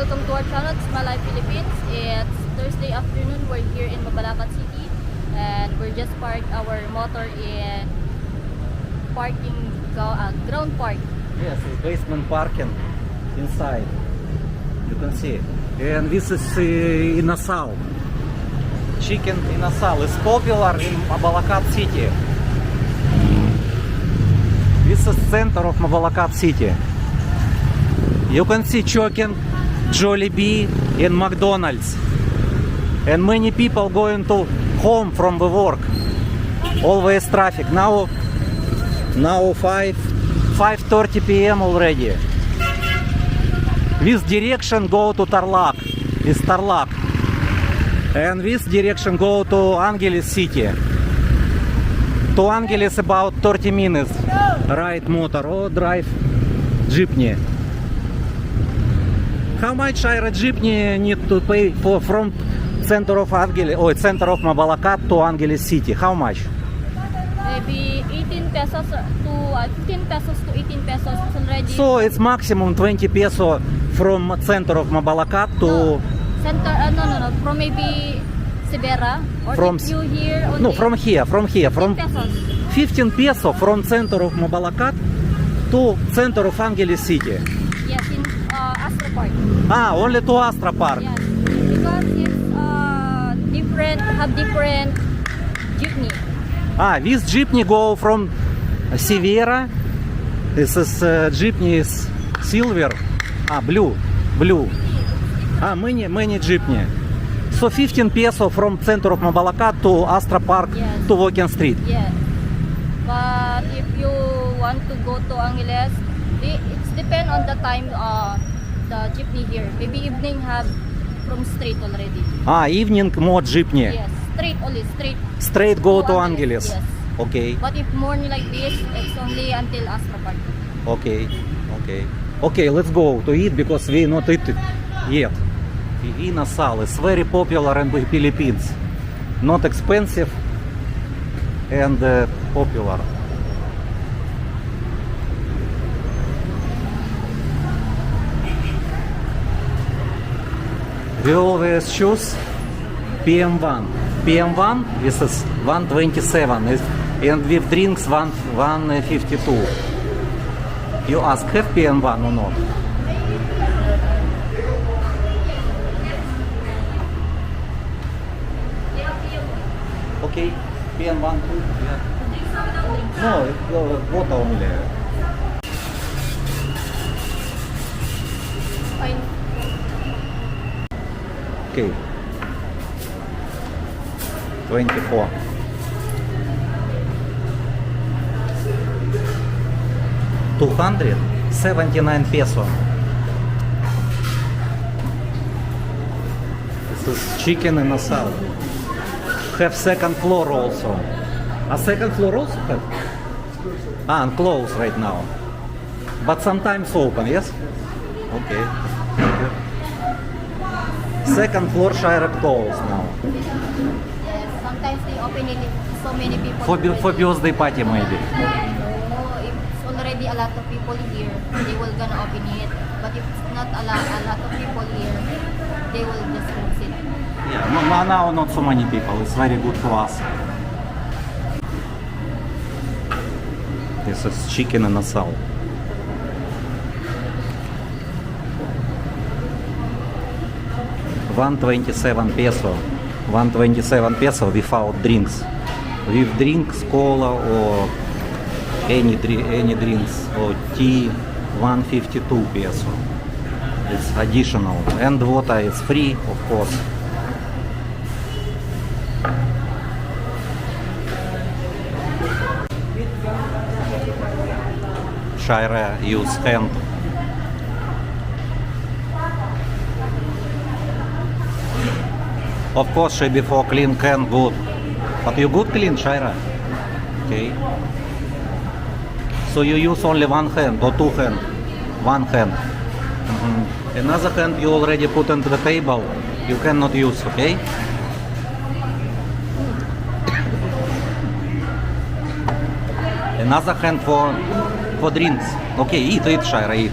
welcome to our channel, it's My Life Philippines. It's Thursday afternoon, we're here in Mabalacat City and we're just parked our motor in ground park. Yes, it's basement parking inside. You can see. And this is inasal. Chicken inasal is popular in Mabalacat City. This is center of Mabalacat City. You can see chicken, Jollibee and McDonald's. And many people going to home from the work. Always traffic. Now 5:30 p.m. already. This direction go to Tarlac. Is Tarlac. And this direction go to Angeles City. To Angeles about 30 minutes. Ride motor or drive jeepney. How much Ira jeepney need to pay for from center of Angeles or center of Mabalacat to Angeles City? How much? Maybe 18 pesos to 15 pesos to 18 pesos. It's already. So it's maximum 20 peso from center of Mabalacat to. Center, no. From maybe Sibera or From if you here. Only no, from here. 15 From pesos. 15 peso from center of Mabalacat to center of Angeles City. Yes, in Astra Park. Only to Astra Park. Yes, because it's different jeepney. This jeepney go from Sivera. This is jeepney is silver. Blue. Many jeepney. So 15 peso from center of Mabalacat to Astra Park. Yes. To Walking Street. Yes. But if you want to go to Angeles, it's depend on the time the jeepney here. Maybe evening have from straight already. Evening more jeepney. Yes, straight only, straight. Straight go to Angeles. Yes. Okay. But if morning like this, it's only until Astra Park. Okay, let's go to eat because we not eat it yet. Inasal is very popular in the Philippines. Not expensive and popular. We always choose PM1. PM1 this is 127 and with drinks 152. You ask have PM1 or not? Okay, PM1 too. Yeah. No, it's water only. Fine. Okay. 24. $279 peso. This is chicken and asal. Have second floor also. A second floor also have? And closed right now. But sometimes open, yes? Okay. Second floor Shire closed now. Yes, sometimes they open it if so many people. For birthday party maybe. No, if it's already a lot of people here, they will gonna open it. But if it's not a lot of people here, they will just close it. Yeah, now not so many people. It's very good for us. This is chicken and asal. $127 peso. 127 peso without drinks. With drinks, cola or any drinks or tea, 152 peso. It's additional. And water is free, of course. Shire use hand. Of course, she before clean can good. But you good clean, Shira? Okay. So you use only one hand or two hand? One hand. Another hand you already put into the table. You cannot use, okay? Another hand for drinks. Okay, eat, Shira, eat.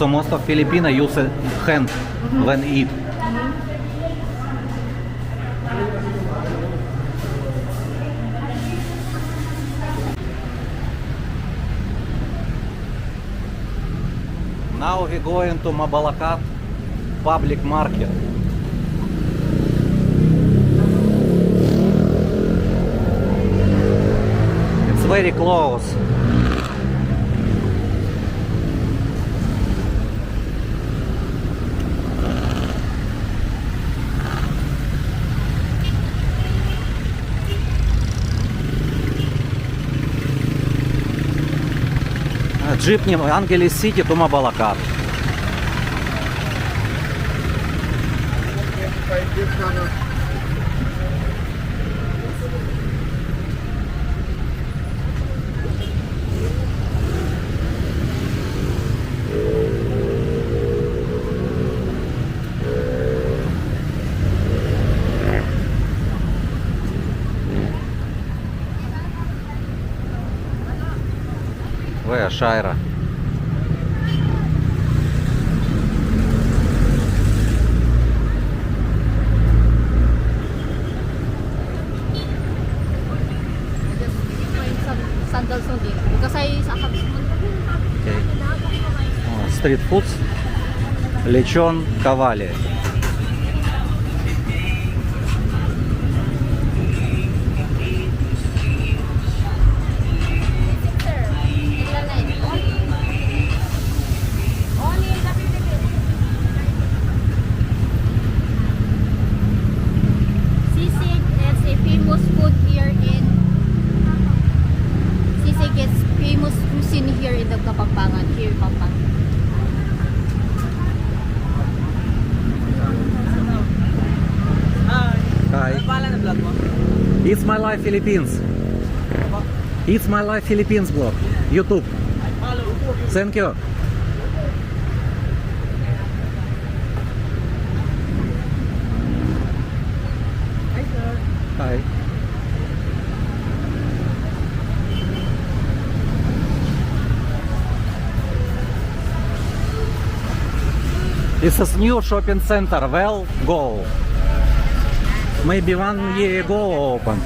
So most of Filipino use a hand when eat. Now we going to Mabalacat public market. It's very close. Jeepney Angeles City to Mabalacat. Where Shaira? Just find some sandals only. Because I sakap. Okay. Street foods. Lechon Cavalli. Sisig is a famous food here in Sisig is famous cuisine here in the Kapampangan, here in Pampanga. Hi. It's My Life Philippines. It's My Life Philippines blog. YouTube. Thank you. Hi. This is new shopping center. Well, go. Maybe 1 year ago open.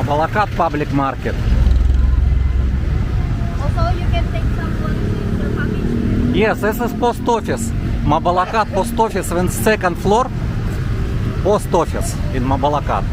Mabalacat public market. Also, you can take someone in your package. Yes, this is post office. Mabalacat post office on second floor. Post office in Mabalacat.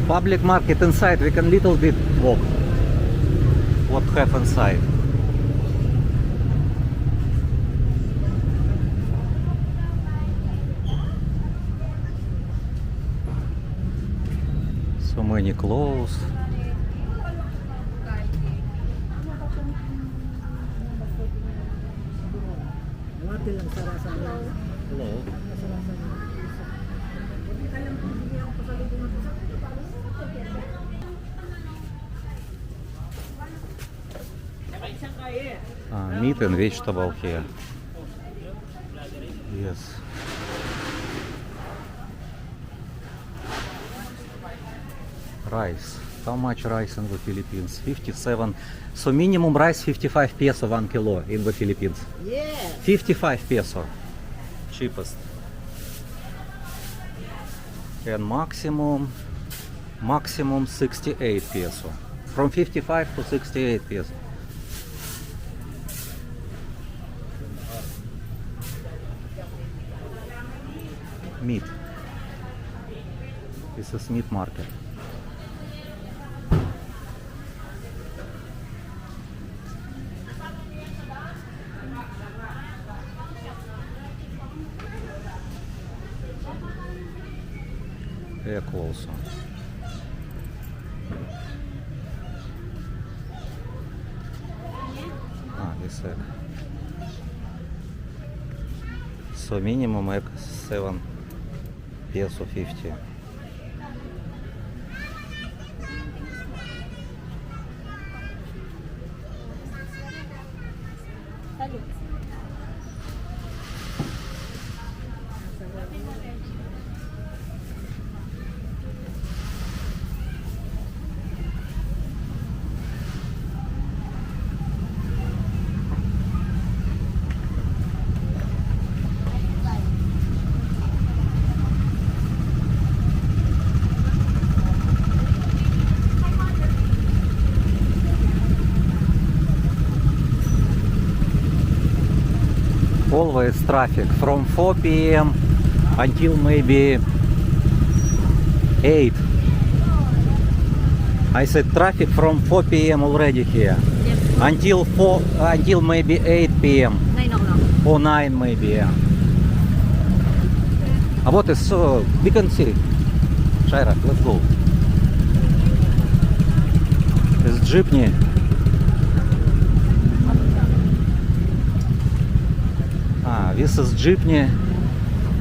Public market inside, we can little bit walk. What have inside? So many clothes. Hello. Meat and vegetable here. Yes. Rice. How much rice in the Philippines? 57. So minimum rice 55 peso 1 kilo in the Philippines. Yes. 55 peso. Cheapest. And maximum 68 peso. From 55 to 68 peso. Meat. This is meat market. Egg also. This egg. So minimum egg 7 peso 50. Always traffic from 4 p.m. until maybe 8. I said traffic from 4 p.m. already here. Yes. Until maybe 8 p.m. 9 o'clock. or 9 maybe. Yeah. What is we can see. Shaira, let's go. It's jeepney. This is jeepney.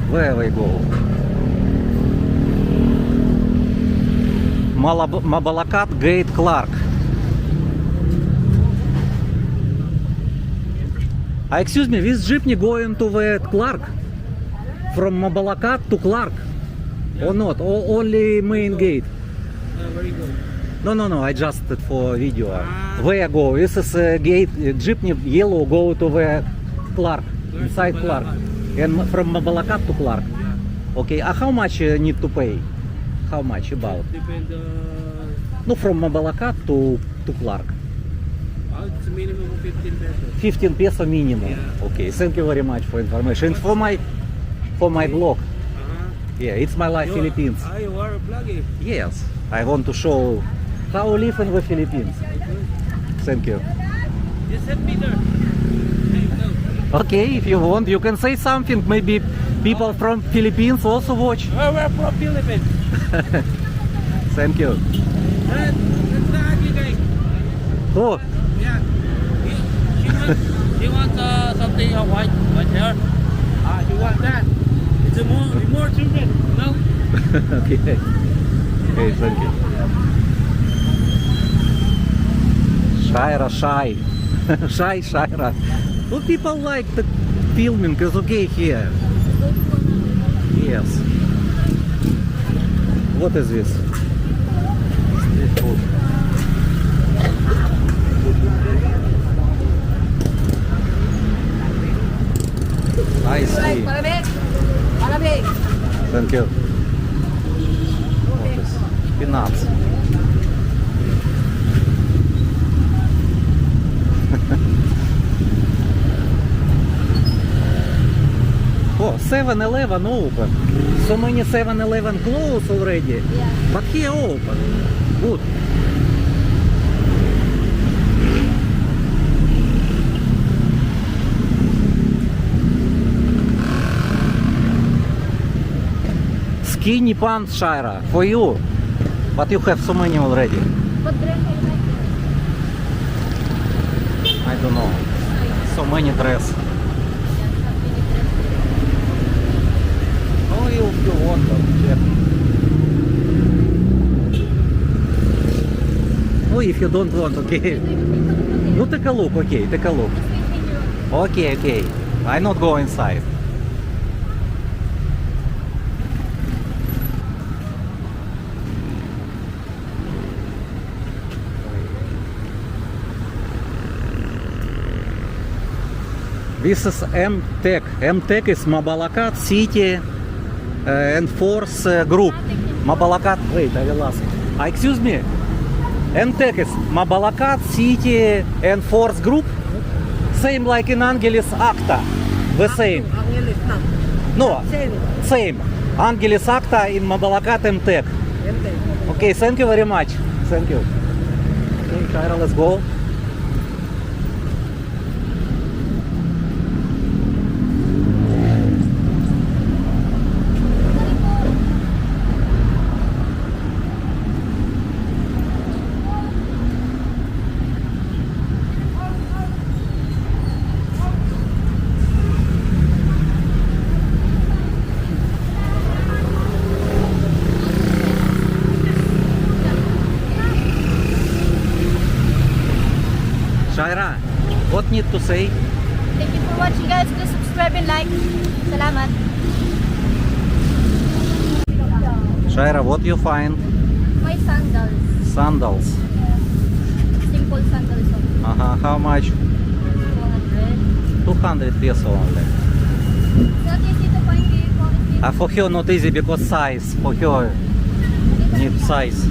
Where we go? Mabalacat Gate Clark. Excuse me, this jeepney going to the Clark? From Mabalacat to Clark? Yeah. Or not? Or only main gate? Very good. No, I just for video. Where go? This is a gate, jeepney yellow go to the Clark, inside Clark. And from Mabalacat to Clark. Yeah. Okay, how much need to pay? How much about? Depend. No, from Mabalacat to Clark. It's a minimum of 15 pesos. 15 peso minimum. Yeah. Okay, thank you very much for information. And for my blog. Yeah, it's my life Philippines. You are vlogging. Yes, I want to show how we live in the Philippines. Thank you. Just send me there. Hey, no. Okay, if you want, you can say something. Maybe people from Philippines also watch. We're from Philippines. Thank you. That's the ugly guy. Oh, Yeah. She wants something white hair. You want that? It's more children. No. okay. Okay, thank you. Shaira, shy. Shy, Shaira. Well, people like the filming is okay here. Yes. What is this? Street food. I see. Malamig. Thank you. What is peanuts? Oh, 7-Eleven open. So many 7-Eleven closed already. Yeah. But here open. Good. Skinny pants, Shaira, for you. But you have so many already. But dress I like it. I don't know. So many dress. Oh, you want them. Yeah. Oh, if you don't want, okay. No, take a look, okay, take a look. Okay, okay. I not go inside. This is MTech. MTech is Mabalacat City Enforce Group. Mabalacat, wait, I will ask. Excuse me. MTech is Mabalacat City Enforce Group. Same like in Angelis Acta. The same. Angelis na. No, Same. same. Angelis Acta in Mabalacat MTech. MTech. Okay, thank you very much. Thank you. Okay, Shaira, let's go. Shaira, what need to say? Thank you for watching guys. Please subscribe and like. Salamat. Shaira, what you find? My sandals. Sandals. Simple sandals of How much? 200. 200 peso only. It's not easy to find the quality. For her not easy because size. For her need size.